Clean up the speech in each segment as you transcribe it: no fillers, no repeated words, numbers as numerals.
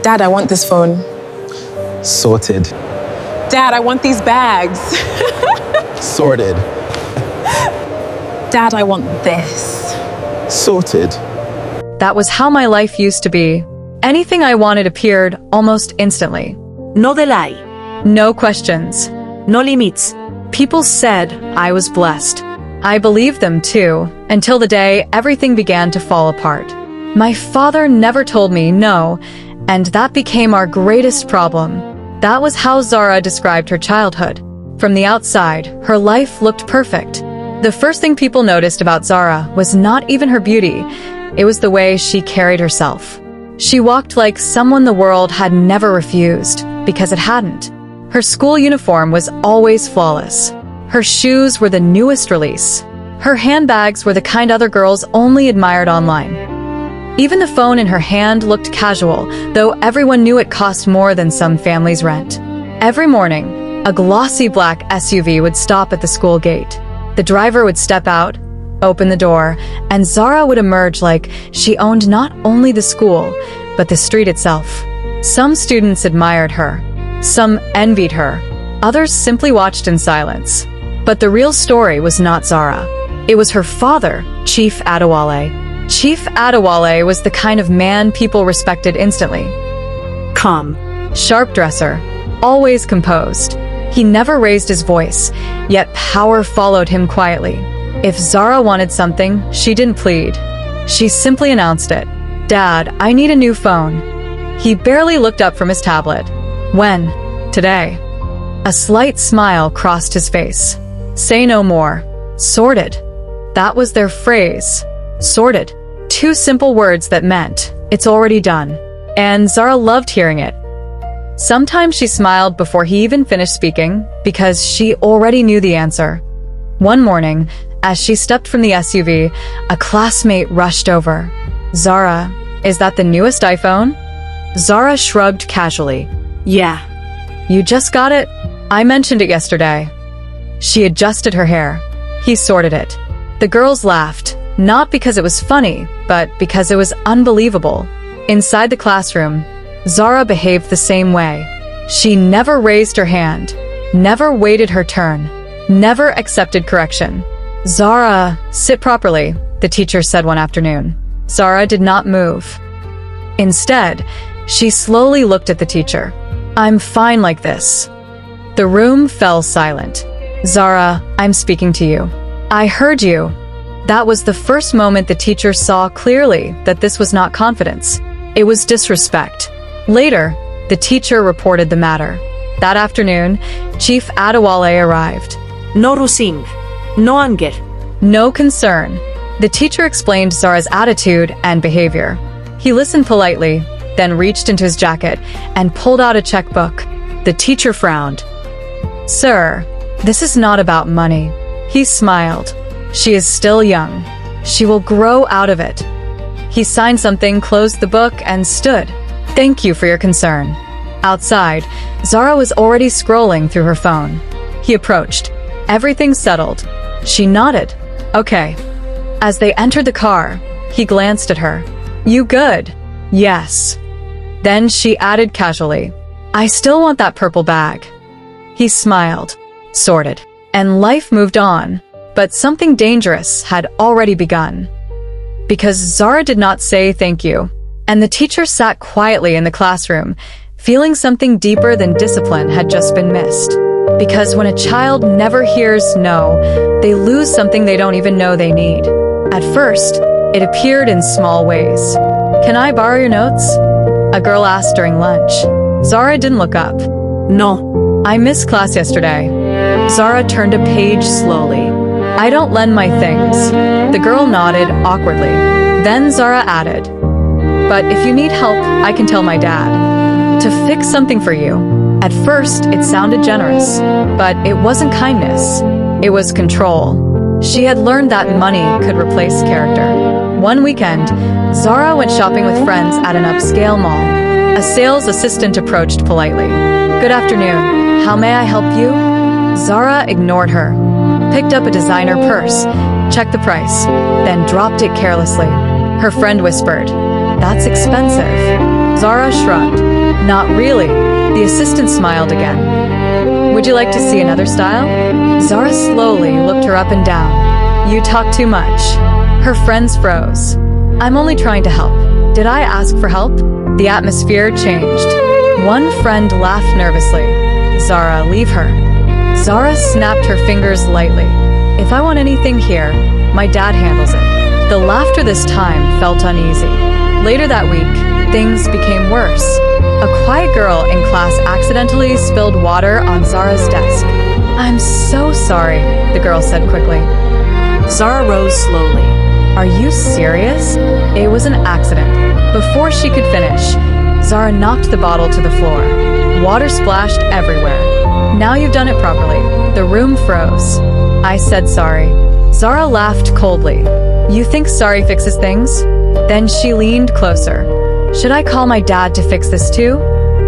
Dad, I want this phone. Sorted. Dad, I want these bags. Sorted. Dad, I want this. Sorted. That was how my life used to be. Anything I wanted appeared almost instantly. No delay. No questions. No limits. People said I was blessed. I believed them too, until the day everything began to fall apart. My father never told me no, and that became our greatest problem. That was how Zara described her childhood. From the outside, her life looked perfect. The first thing people noticed about Zara was not even her beauty. It was the way she carried herself. She walked like someone the world had never refused, because it hadn't. Her school uniform was always flawless. Her shoes were the newest release. Her handbags were the kind other girls only admired online. Even the phone in her hand looked casual, though everyone knew it cost more than some families' rent. Every morning, a glossy black SUV would stop at the school gate. The driver would step out, open the door, and Zara would emerge like she owned not only the school, but the street itself. Some students admired her. Some envied her. Others simply watched in silence. But the real story was not Zara. It was her father, Chief Adewale. Chief Adewale was the kind of man people respected instantly. Calm. Sharp dresser, always composed. He never raised his voice, yet power followed him quietly. If Zara wanted something, she didn't plead. She simply announced it. Dad, I need a new phone. He barely looked up from his tablet. When? Today. A slight smile crossed his face. Say no more. Sorted. That was their phrase. Sorted. Two simple words that meant, it's already done. And Zara loved hearing it. Sometimes she smiled before he even finished speaking, because she already knew the answer. One morning, as she stepped from the SUV, a classmate rushed over. Zara, is that the newest iPhone? Zara shrugged casually. Yeah. You just got it? I mentioned it yesterday. She adjusted her hair. He sorted it. The girls laughed, not because it was funny, but because it was unbelievable. Inside the classroom, Zara behaved the same way. She never raised her hand, never waited her turn, never accepted correction. Zara, sit properly, the teacher said one afternoon. Zara did not move. Instead, she slowly looked at the teacher. I'm fine like this. The room fell silent. Zara, I'm speaking to you. I heard you. That was the first moment the teacher saw clearly that this was not confidence. It was disrespect. Later, the teacher reported the matter. That afternoon, Chief Adewale arrived. No rusing. No anger. No concern. The teacher explained Zara's attitude and behavior. He listened politely, then reached into his jacket and pulled out a checkbook. The teacher frowned. Sir, this is not about money. He smiled. She is still young. She will grow out of it. He signed something, closed the book, and stood. Thank you for your concern. Outside, Zara was already scrolling through her phone. He approached. Everything settled. She nodded. Okay. As they entered the car, he glanced at her. You good? Yes. Then she added casually, I still want that purple bag. He smiled. Sorted. And life moved on. But something dangerous had already begun. Because Zara did not say thank you, and the teacher sat quietly in the classroom, feeling something deeper than discipline had just been missed. Because when a child never hears no, they lose something they don't even know they need. At first, it appeared in small ways. Can I borrow your notes? A girl asked during lunch. Zara didn't look up. No. I missed class yesterday. Zara turned a page slowly. I don't lend my things. The girl nodded awkwardly. Then Zara added, but if you need help, I can tell my dad. To fix something for you. At first, it sounded generous, but it wasn't kindness. It was control. She had learned that money could replace character. One weekend, Zara went shopping with friends at an upscale mall. A sales assistant approached politely. Good afternoon. How may I help you? Zara ignored her, picked up a designer purse, checked the price, then dropped it carelessly. Her friend whispered, That's expensive. Zara shrugged. Not really. The assistant smiled again. Would you like to see another style? Zara slowly looked her up and down. You talk too much. Her friends froze. I'm only trying to help. Did I ask for help? The atmosphere changed. One friend laughed nervously. Zara, leave her. Zara snapped her fingers lightly. If I want anything here, my dad handles it. The laughter this time felt uneasy. Later that week, things became worse. A quiet girl in class accidentally spilled water on Zara's desk. I'm so sorry, the girl said quickly. Zara rose slowly. Are you serious? It was an accident. Before she could finish, Zara knocked the bottle to the floor. Water splashed everywhere. Now you've done it properly. The room froze. I said sorry. Zara laughed coldly. You think sorry fixes things? Then she leaned closer. Should I call my dad to fix this too?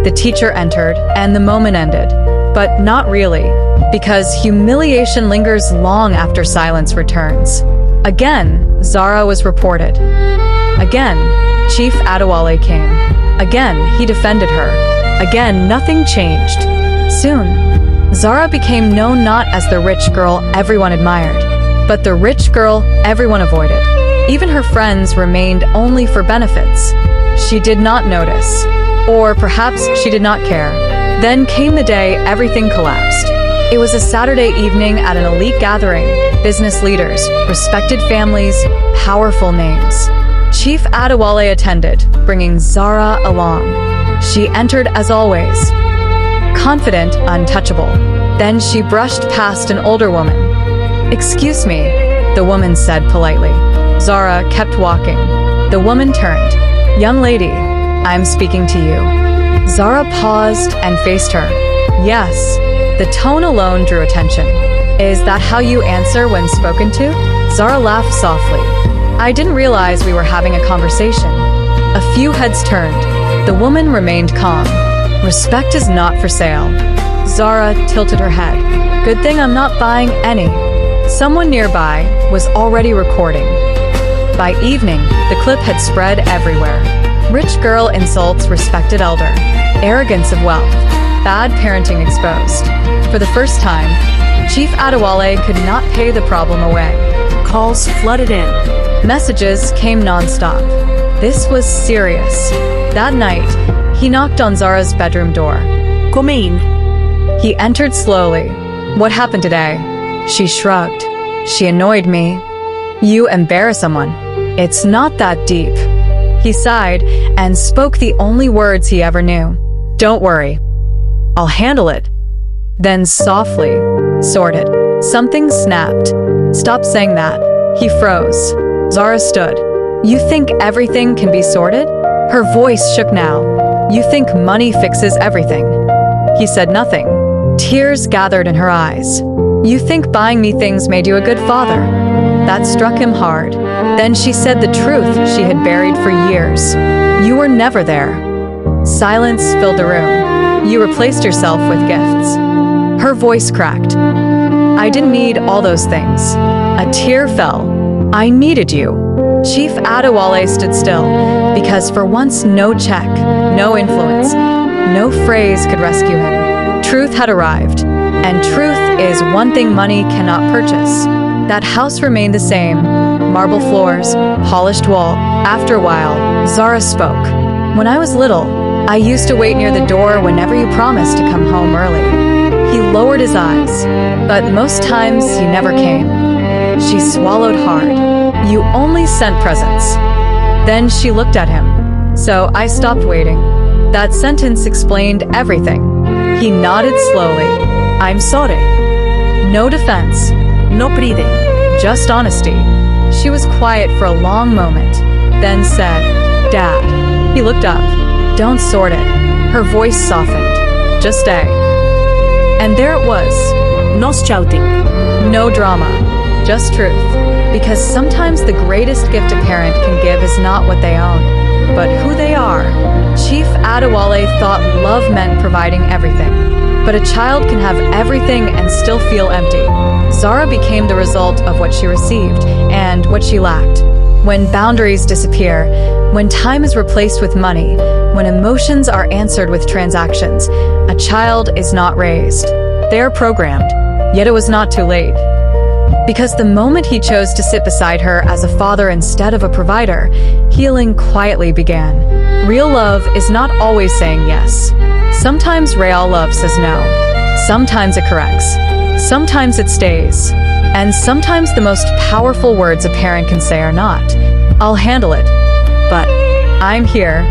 The teacher entered, and the moment ended. But not really, because humiliation lingers long after silence returns. Again, Zara was reported. Again, Chief Adewale came. Again, he defended her. Again, nothing changed. Soon, Zara became known not as the rich girl everyone admired, but the rich girl everyone avoided. Even her friends remained only for benefits. She did not notice. Or perhaps she did not care. Then came the day everything collapsed. It was a Saturday evening at an elite gathering. Business leaders, respected families, powerful names. Chief Adewale attended, bringing Zara along. She entered as always, confident, untouchable. Then she brushed past an older woman. Excuse me, the woman said politely. Zara kept walking. The woman turned. Young lady, I'm speaking to you. Zara paused and faced her. Yes, the tone alone drew attention. Is that how you answer when spoken to? Zara laughed softly. I didn't realize we were having a conversation. A few heads turned. The woman remained calm. Respect is not for sale. Zara tilted her head. Good thing I'm not buying any. Someone nearby was already recording. By evening, the clip had spread everywhere. Rich girl insults respected elder. Arrogance of wealth. Bad parenting exposed. For the first time, Chief Adewale could not pay the problem away. Calls flooded in. Messages came nonstop. This was serious. That night, he knocked on Zara's bedroom door. Come in. He entered slowly. What happened today? She shrugged. She annoyed me. You embarrass someone. It's not that deep. He sighed and spoke the only words he ever knew. Don't worry. I'll handle it. Then softly, sorted. Something snapped. Stop saying that. He froze. Zara stood. You think everything can be sorted? Her voice shook now. You think money fixes everything? He said nothing. Tears gathered in her eyes. You think buying me things made you a good father? That struck him hard. Then she said the truth she had buried for years. You were never there. Silence filled the room. You replaced yourself with gifts. Her voice cracked. I didn't need all those things. A tear fell. I needed you. Chief Adewale stood still, because for once no check, no influence, no phrase could rescue him. Truth had arrived, and truth is one thing money cannot purchase. That house remained the same, marble floors, polished wall. After a while, Zara spoke. When I was little, I used to wait near the door whenever you promised to come home early. He lowered his eyes, but most times he never came. She swallowed hard. You only sent presents. Then she looked at him. So I stopped waiting. That sentence explained everything. He nodded slowly. I'm sorry. No defense. No pride. Just honesty. She was quiet for a long moment, then said, Dad. He looked up. Don't sort it. Her voice softened. Just stay. And there it was. No shouting. No drama. Just truth. Because sometimes the greatest gift a parent can give is not what they own, but who they are. Chief Adewale thought love meant providing everything. But a child can have everything and still feel empty. Zara became the result of what she received and what she lacked. when boundaries disappear, when time is replaced with money, when emotions are answered with transactions, a child is not raised. They are programmed, yet it was not too late. Because the moment he chose to sit beside her as a father instead of a provider, healing quietly began. Real love is not always saying yes. Sometimes real love says no. Sometimes it corrects. Sometimes it stays. And sometimes the most powerful words a parent can say are not, "I'll handle it," but "I'm here."